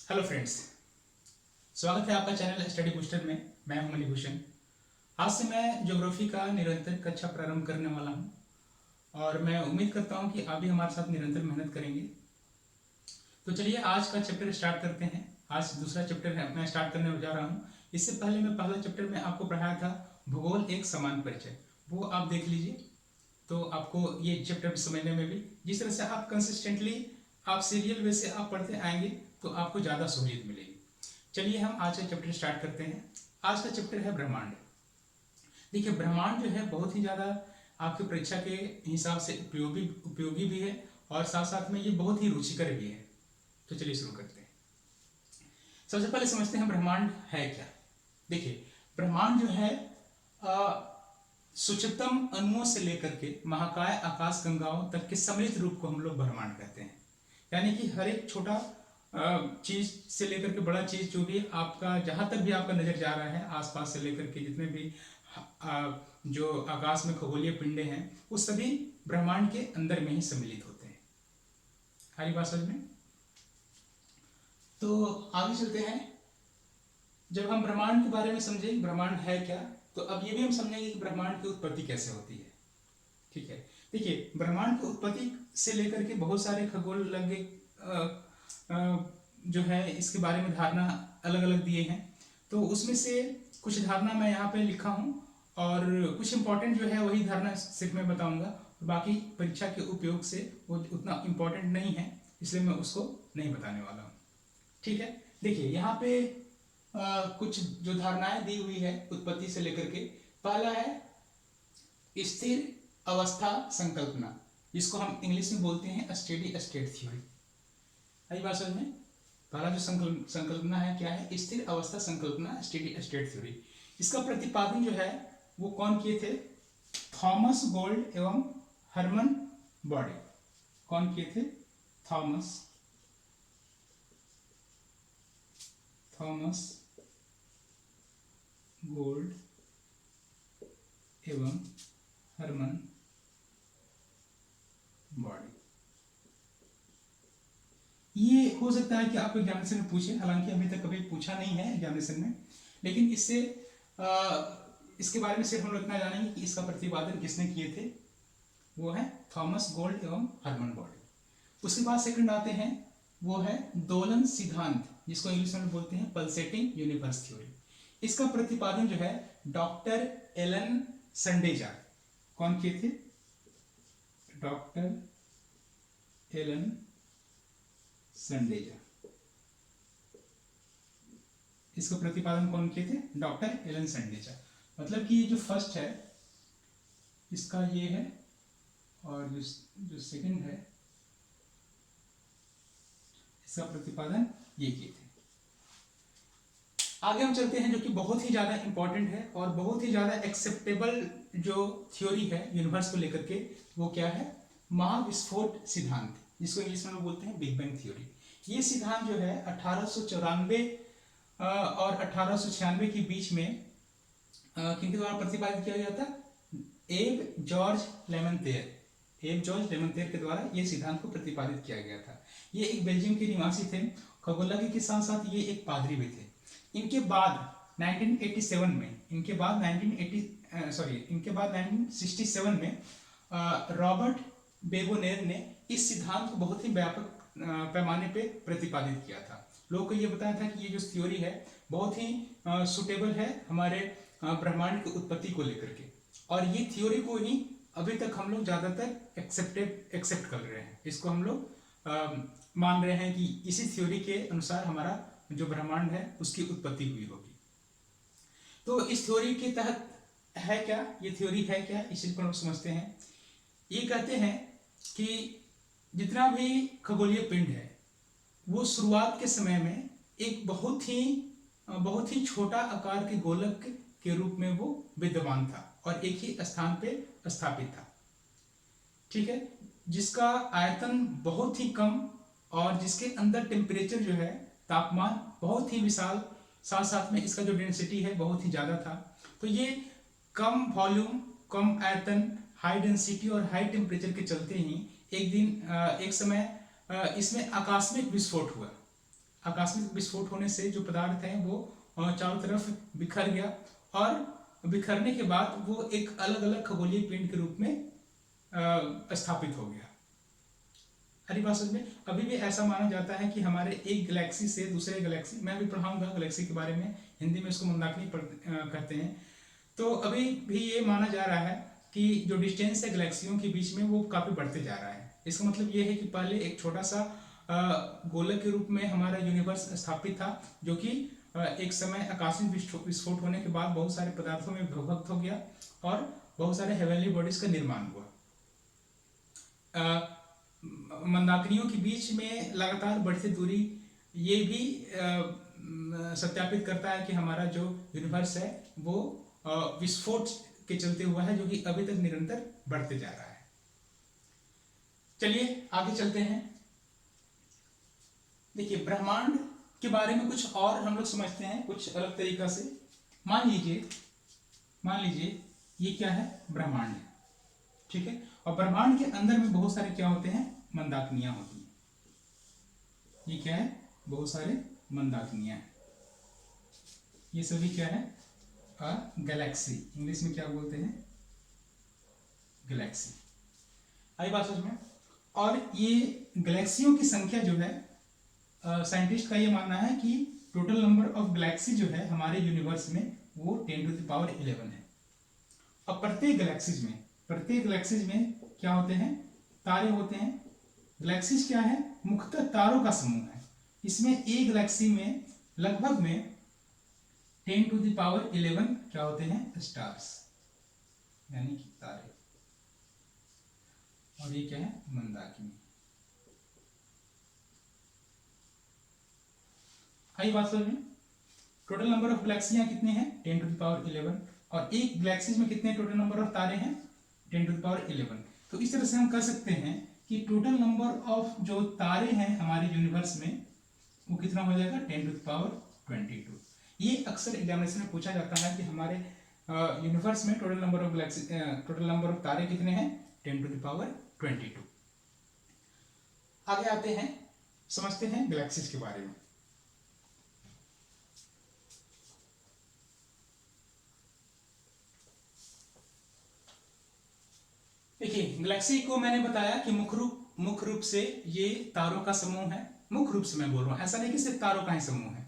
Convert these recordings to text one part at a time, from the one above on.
Hello friends, स्वागत है आपका चैनल स्टडी बूस्टर में। मैं हूं मणिभूषण। आज से मैं ज्योग्राफी का निरंतर कक्षा प्रारंभ करने वाला हूं और मैं उम्मीद करता हूं कि आप भी हमारे साथ निरंतर मेहनत करेंगे। तो चलिए आज का चैप्टर स्टार्ट करते हैं। आज दूसरा चैप्टर है मैं स्टार्ट करने जा रहा हूं। इससे पहले मैं पहला चैप्टर में आपको पढ़ाया था भूगोल एक समान परिचय, वो आप देख लीजिए। तो आपको ये चैप्टर समझने में भी, जिस तरह से आप कंसिस्टेंटली आप सीरियल वे से आप पढ़ते आएंगे तो आपको ज़्यादा सहूलियत मिलेगी। चलिए हम आज का चैप्टर स्टार्ट करते हैं। आज का चैप्टर है ब्रह्मांड। देखिए, ब्रह्मांड जो है बहुत ही ज़्यादा आपकी परीक्षा के हिसाब से उपयोगी भी है और साथ साथ में ये बहुत ही रुचिकर भी है। तो चलिए शुरू करते हैं। सबसे पहले समझते हैं ब्रह्मांड है क्या। देखिए, ब्रह्मांड जो है सूक्ष्मतम अणुओं से लेकर के महाकाय आकाश गंगाओं तक के सम्मिलित रूप को हम लोग ब्रह्मांड कहते हैं। यानी कि हर एक छोटा चीज से लेकर के बड़ा चीज जो भी आपका जहां तक भी आपका नजर जा रहा है, आसपास से लेकर के जितने भी जो आकाश में खगोलीय पिंडे हैं, वो सभी ब्रह्मांड के अंदर में ही सम्मिलित होते हैं। हरी बात समझ में। तो आगे चलते हैं। जब हम ब्रह्मांड के बारे में समझेंगे ब्रह्मांड है क्या, तो अब ये भी हम समझेंगे कि ब्रह्मांड की उत्पत्ति कैसे होती है। ठीक है, देखिए, ब्रह्मांड की उत्पत्ति से लेकर के बहुत सारे खगोलज्ञ जो है इसके बारे में धारणा अलग अलग दिए हैं। तो उसमें से कुछ धारणा मैं यहाँ पे लिखा हूँ और कुछ इंपॉर्टेंट जो है वही धारणा सिर्फ मैं बताऊंगा। बाकी परीक्षा के उपयोग से वो उतना इंपॉर्टेंट नहीं है, इसलिए मैं उसको नहीं बताने वाला हूँ। ठीक है, देखिए यहाँ पे कुछ जो धारणाएं दी हुई है उत्पत्ति से लेकर के। पहला है स्थिर अवस्था संकल्पना, जिसको हम इंग्लिश में बोलते हैं स्टेडी स्टेट थ्योरी। आई बात समझ में। पहला जो संकल्पना है क्या है, स्थिर अवस्था संकल्पना, स्टेडी स्टेट थ्योरी। इसका प्रतिपादन जो है वो कौन किए थे, थॉमस गोल्ड एवं हरमन बॉडी। कौन किए थे, थॉमस गोल्ड एवं हरमन बॉडी। ये हो सकता है कि आपको एग्जामिनेशन में पूछे, हालांकि अभी तक कभी पूछा नहीं है एग्जामिनेशन में, लेकिन इसके बारे में सिर्फ हम लोग इतना जानेंगे कि इसका प्रतिपादन किसने किए थे, वो है थॉमस गोल्ड एवं हरमन बॉडी। उसके बाद सेकंड आते हैं, वो है दोलन सिद्धांत, जिसको इंग्लिश में बोलते हैं पल्सेटिंग यूनिवर्स थ्योरी। इसका प्रतिपादन जो है डॉक्टर एलन संडेजा। कौन किए थे, डॉक्टर एलन संडेजा। इसको प्रतिपादन कौन किए थे, डॉक्टर एलन संडेजा। मतलब कि ये जो फर्स्ट है इसका ये है और जो सेकंड है इसका प्रतिपादन ये किए थे। आगे हम चलते हैं, जो कि बहुत ही ज्यादा इंपॉर्टेंट है और बहुत ही ज्यादा एक्सेप्टेबल जो थ्योरी है यूनिवर्स को लेकर के, वो क्या है, महाविस्फोट सिद्धांत, जिसको इंग्लिश में बोलते हैं बिग बैंग थ्योरी। ये सिद्धांत जो है 1894 और 1896 के बीच में किनके द्वारा प्रतिपादित किया गया था, एब जॉर्ज लेमंतेर के द्वारा ये सिद्धांत को प्रतिपादित किया गया था। ये एक बेल्जियम के निवासी थे, खगोलज्ञ के साथ साथ ये एक पादरी भी थे। इनके बाद 1987 में इनके बाद 1967 में रॉबर्ट बेगोनेर ने इस सिद्धांत को बहुत ही व्यापक पैमाने पे प्रतिपादित किया था। लोगों को ये बताया था कि ये जो थ्योरी है बहुत ही सुटेबल है हमारे ब्रह्मांड की उत्पत्ति को लेकर के, और ये थ्योरी को ही अभी तक हम लोग ज़्यादातर एक्सेप्ट कर रहे हैं। इसको हम लोग मान रहे हैं कि इसी थ्योरी के अनुसार हमारा जो ब्रह्मांड है उसकी उत्पत्ति हुई होगी। तो इस थ्योरी के तहत है क्या, ये थ्योरी है क्या, इस चीज को हम समझते हैं। ये कहते हैं कि जितना भी खगोलीय पिंड है वो शुरुआत के समय में एक बहुत ही छोटा आकार के गोलक के रूप में वो विद्यमान था और एक ही स्थान पे स्थापित था। ठीक है, जिसका आयतन बहुत ही कम और जिसके अंदर टेम्परेचर जो है, तापमान बहुत ही विशाल, साथ साथ में इसका जो डेंसिटी है बहुत ही ज़्यादा था। तो ये कम वॉल्यूम, कम आयतन, हाई डेंसिटी और हाई टेम्परेचर के चलते ही एक समय इसमें आकस्मिक विस्फोट हुआ। आकस्मिक विस्फोट होने से जो पदार्थ है वो चारों तरफ बिखर गया और बिखरने के बाद वो एक अलग अलग खगोलीय पिंड के रूप में स्थापित हो गया। हरी बात समझ में। अभी भी ऐसा माना जाता है कि हमारे एक गैलेक्सी से दूसरे गैलेक्सी, मैं भी पढ़ाऊंगा गैलेक्सी के बारे में, हिंदी में इसको मंदाकिनी कहते हैं। तो अभी भी ये माना जा रहा है कि जो डिस्टेंस है गैलेक्सियों के बीच में वो काफी बढ़ते जा रहा है। इसका मतलब ये है कि पहले एक छोटा सा गोलक के रूप में हमारा यूनिवर्स स्थापित था, जो कि एक समय आकस्मिक विस्फोट होने के बाद बहुत सारे पदार्थों में विभक्त हो गया और बहुत सारे हेवनली बॉडीज का निर्माण हुआ। मंदाकिनियों के बीच में लगातार बढ़ती दूरी ये भी सत्यापित करता है कि हमारा जो यूनिवर्स है वो विस्फोट के चलते हुआ है, जो कि अभी तक निरंतर बढ़ते जा रहा है। चलिए आगे चलते हैं। देखिए ब्रह्मांड के बारे में कुछ और हम लोग समझते हैं कुछ अलग तरीका से। मान लीजिए ये क्या है, ब्रह्मांड है, ठीक है। और ब्रह्मांड के अंदर में बहुत सारे क्या होते हैं, मंदाकिनियां होती हैं। ये क्या है, बहुत सारे मंदाकिनियां हैं। ये सभी क्या है, गैलेक्सी, इंग्लिश में क्या बोलते हैं, गैलेक्सी। आई बात समझ में। और ये गैलेक्सियों की संख्या जो है, साइंटिस्ट का ये मानना है कि टोटल नंबर ऑफ गैलेक्सी जो है हमारे यूनिवर्स में वो 10⁻11 है। अब प्रत्येक गैलेक्सीज में क्या होते हैं, तारे होते हैं। गैलेक्सीज क्या है, मुख्यतः तारों का समूह है। इसमें एक गैलेक्सी में लगभग में 10⁻11 क्या होते हैं, स्टार्स, यानी कि तारे। और ये क्या है, मंदाकिनी। आई बात समझ में। टोटल नंबर ऑफ गैलेक्सियां कितने हैं, 10⁻11। और एक गैलेक्सी में कितने टोटल नंबर ऑफ तारे हैं, 10⁻11। तो इस तरह से हम कह सकते हैं कि टोटल नंबर ऑफ जो तारे हैं हमारे यूनिवर्स में वो कितना हो जाएगा, 10⁻22। ये अक्सर एग्जामिनेशन में पूछा जाता है कि हमारे यूनिवर्स में टोटल नंबर ऑफ तारे कितने हैं, 10⁻22। आगे आते हैं, समझते हैं गैलेक्सीज के बारे में। देखिए गैलेक्सी को मैंने बताया कि मुख्य रूप से ये तारों का समूह है। मुख्य रूप से मैं बोल रहा हूं, ऐसा नहीं कि सिर्फ तारों का ही समूह है,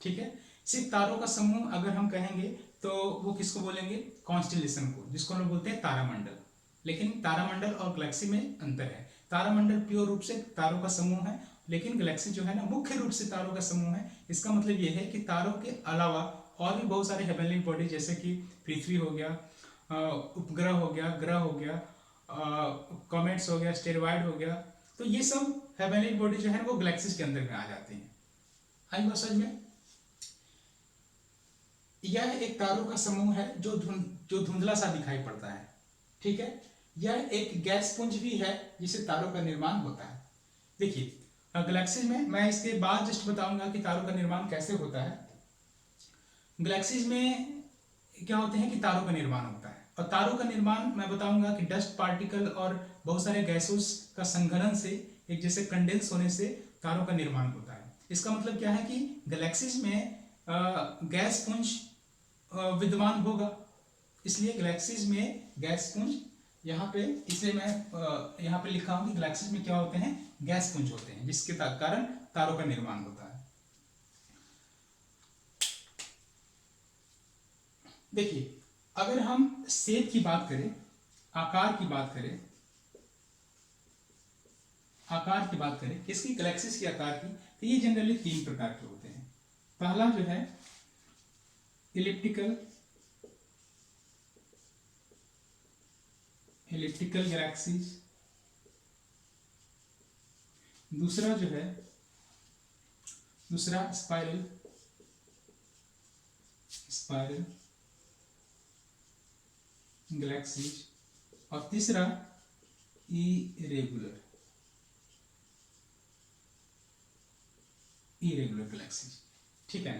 ठीक है। सिर्फ तारों का समूह अगर हम कहेंगे तो वो किसको बोलेंगे, कॉन्स्टेलेशन को, जिसको हम लोग बोलते हैं तारामंडल। लेकिन तारामंडल और गैलेक्सी में अंतर है। तारामंडल प्योर रूप से तारों का समूह है, लेकिन गैलेक्सी जो है ना मुख्य रूप से तारों का समूह है। इसका मतलब ये है कि तारों के अलावा और भी बहुत सारे हेवनली बॉडी, जैसे कि पृथ्वी हो गया, उपग्रह हो गया, ग्रह हो गया, कॉमेट्स हो गया, एस्टेरॉयड हो गया, तो ये सब हेवनली बॉडी जो है वो गैलेक्सीज के अंदर में आ जाते हैं। आई बात समझ में। यह एक तारों का समूह है जो धुंधला सा दिखाई पड़ता है, ठीक है। यह एक गैस पुंज भी है जिससे तारों का निर्माण होता है। देखिए गैलेक्सीज में, मैं इसके बाद जस्ट बताऊंगा कि तारों का निर्माण कैसे होता है। गैलेक्सीज में क्या होते हैं कि तारों का निर्माण होता है, और तारों का निर्माण मैं बताऊंगा कि डस्ट पार्टिकल और बहुत सारे गैसों का संघनन से, एक जैसे कंडेंस होने से तारों का निर्माण होता है। इसका मतलब क्या है कि गैलेक्सीज में गैस पुंज विद्यमान होगा, इसलिए गैलेक्सीज में गैस पुंज, यहाँ पे इसे मैं यहाँ पे लिखा हूं कि गैलेक्सीज में क्या होते हैं, गैस पुंज होते हैं, जिसके कारण तारों का निर्माण होता है। देखिए अगर हम शेप की बात करें, आकार की बात करें किसकी, गैलेक्सीज के आकार की, तो ये जनरली 3 प्रकार के होते हैं। पहला जो है इलिप्टिकल गैलेक्सीज, दूसरा जो है स्पाइरल गैलेक्सीज, और तीसरा इरेगुलर गैलेक्सीज, ठीक है।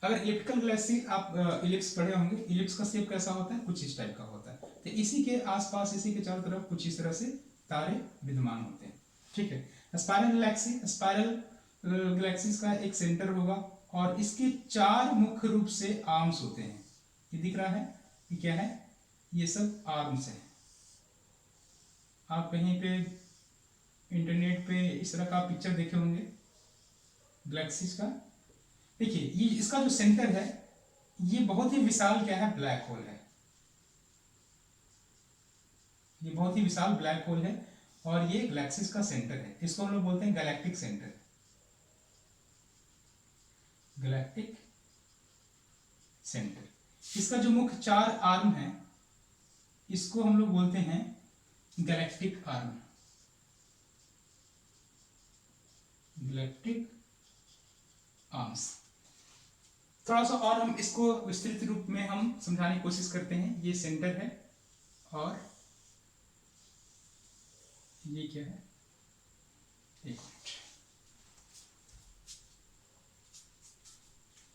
अगर इलिप्टिकल गैलेक्सी आप इलिप्स पढ़े होंगे, इलिप्स का शेप कैसा होता है, कुछ इस टाइप का होता है। तो इसी के आसपास, इसी के चारों तरफ कुछ इस तरह से तारे विद्यमान होते हैं, ठीक है। स्पाइरल गैलेक्सीज का एक सेंटर होगा और इसके 4 मुख्य रूप से आर्म्स होते हैं। ये दिख रहा है, ये क्या है, ये सब आर्म्स हैं। आप कहीं पे इंटरनेट पे इस तरह का पिक्चर देखे होंगे गैलेक्सीज का। देखिए ये इसका जो सेंटर है ये बहुत ही विशाल क्या है, ब्लैक होल है। ये बहुत ही विशाल ब्लैक होल है और ये गैलेक्सीज का सेंटर है। इसको हम लोग बोलते हैं गैलेक्टिक सेंटर, गैलेक्टिक सेंटर। इसका जो मुख्य 4 आर्म है इसको हम लोग बोलते हैं गैलेक्टिक आर्म, गैलेक्टिक आर्म्स। थोड़ा सा और हम इसको विस्तृत रूप में हम समझाने की कोशिश करते हैं। ये सेंटर है और ये क्या है, एक मिनट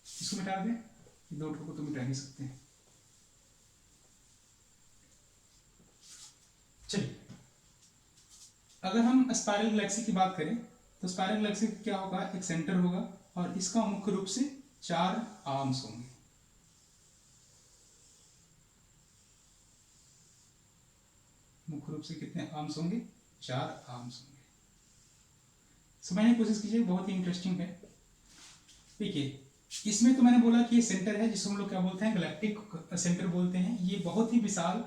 इसको मिटा दें, ये 2 को तो मिटा नहीं सकते हैं। चलिए अगर हम स्पाइरल गैलेक्सी की बात करें तो स्पाइरल गैलेक्सी क्या होगा, एक सेंटर होगा और इसका मुख्य रूप से 4 आर्म्स होंगे। मुख्य रूप से कितने आर्म्स होंगे, 4 आर्म्स होंगे। समझने की कोशिश कीजिए, बहुत ही इंटरेस्टिंग है। देखिए इसमें तो मैंने बोला कि ये सेंटर है जिसको हम लोग क्या बोलते हैं, गैलेक्टिक सेंटर बोलते हैं। ये बहुत ही विशाल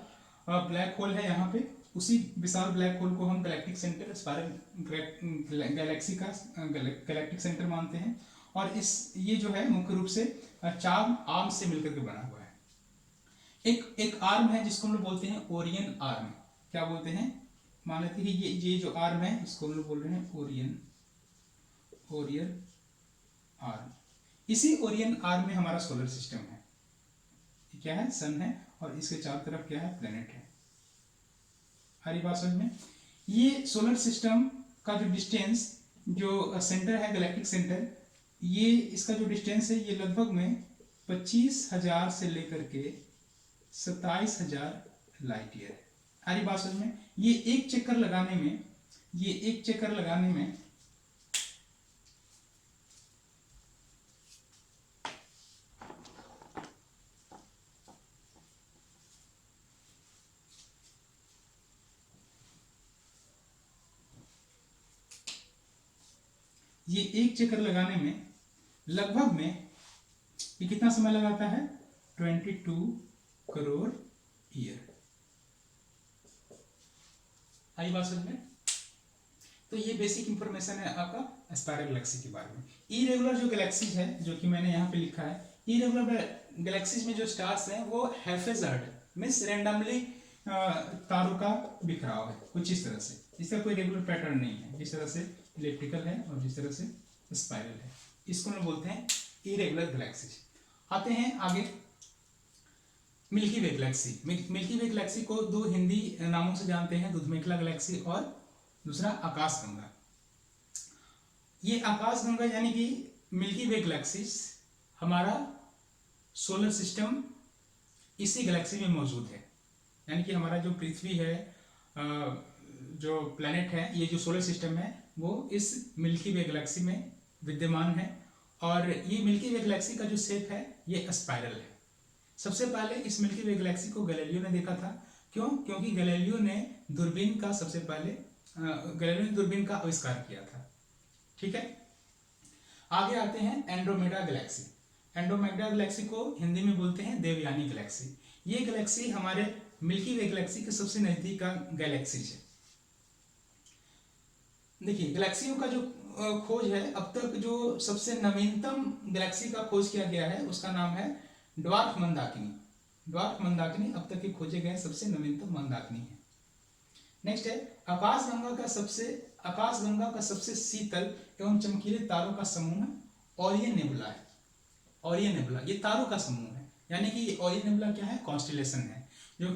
ब्लैक होल है यहाँ पे, उसी विशाल ब्लैक होल को हम गैलेक्टिक सेंटर, स्पाइरल गैलेक्सी का गैलेक्टिक सेंटर मानते हैं। और इस ये जो है मुख्य रूप से 4 आर्म से मिलकर के बना हुआ है। एक आर्म है जिसको हम लोग बोलते हैं ओरियन आर्म। क्या बोलते हैं, मान लेते हैं ये जो आर्म है इसको हम लोग बोल रहे हैं ओरियन आर्म। इसी ओरियन आर्म में हमारा सोलर सिस्टम है। ये क्या है, सन है और इसके चारों तरफ क्या है, प्लेनेट है। हरी बात समझ में। ये सोलर सिस्टम का जो डिस्टेंस, जो सेंटर है गैलेक्टिक सेंटर, ये इसका जो डिस्टेंस है ये लगभग में 25,000 से लेकर के 27,000 लाइट ईयर है। हरी बात समझ में। ये एक चक्कर लगाने में लगभग में ये कितना समय लगाता है, 22 करोड़ ईयर। आई बात समझ में। तो ये बेसिक इंफॉर्मेशन है आपका स्पाइरल गैलेक्सी के बारे में। इरेगुलर जो गैलेक्सीज है, जो कि मैंने यहाँ पे लिखा है, इरेगुलर गैलेक्सीज में जो स्टार्स हैं वो हैफेजर्ड मींस रैंडमली तारों का बिखराव है कुछ इस तरह से। इसका कोई रेगुलर पैटर्न नहीं है, जिस तरह से इलेक्ट्रिकल है और जिस तरह से स्पाइरल है, इसको हम बोलते हैं इरेगुलर गैलेक्सीज। आते हैं आगे मिल्की वे गैलेक्सी। मिल्की वे गैलेक्सी को 2 हिंदी नामों से जानते हैं, दूधमेखला गैलेक्सी और दूसरा आकाशगंगा। ये आकाशगंगा यानी कि मिल्की वे गैलेक्सीज हमारा सोलर सिस्टम इसी गैलेक्सी में मौजूद है। यानी कि हमारा जो पृथ्वी है, जो प्लैनेट है, ये जो सोलर सिस्टम है वो इस मिल्की वे गैलेक्सी में विद्यमान है। और ये मिल्की वे गैलेक्सी का जो शेप है ये स्पाइरल है। सबसे पहले इस मिल्की वे गैलेक्सी को गैलीलियो ने देखा था। क्यों? क्योंकि गैलीलियो ने दूरबीन का सबसे पहले दूरबीन का आविष्कार किया था। ठीक है, आगे आते हैं एंड्रोमेडा गैलेक्सी। एंड्रोमेडा गैलेक्सी को हिंदी में बोलते हैं देवयानी गैलेक्सी। ये गैलेक्सी हमारे मिल्की वे गैलेक्सी के सबसे नजदीक का गैलेक्सी है। देखिए गैलेक्सियों का जो खोज है, अब तक जो सबसे नवीनतम गैलेक्सी का खोज किया गया है उसका नाम है ड्वार्फ मंदाकिनी। ड्वार्फ मंदाकिनी अब तक के खोजे गए सबसे नवीनतम मंदाकिनी है। नेक्स्ट है आकाशगंगा का सबसे शीतल एवं चमकीले तारों का समूह ओरियन नेबुला है। ओरियन नेबुला ये तारों का समूह है, यानी कि ओरियन नेबुला क्या है, कॉन्स्टेलेशन है, जो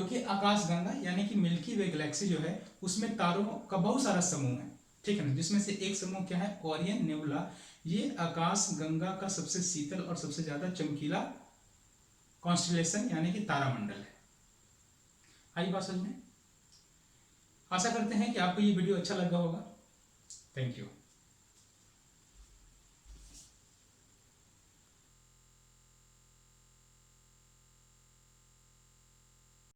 कि आकाशगंगा यानी कि मिल्की वे गैलेक्सी जो है उसमें तारों का बहुत सारा समूह है। ठीक है ना, जिसमें से एक समूह क्या है, ओरियन नेबुला। ये आकाशगंगा का सबसे शीतल और सबसे ज्यादा चमकीला कॉन्स्टेलेशन यानी कि तारामंडल है। आई बात समझ में। आशा करते हैं कि आपको ये वीडियो अच्छा लगा होगा। Thank you.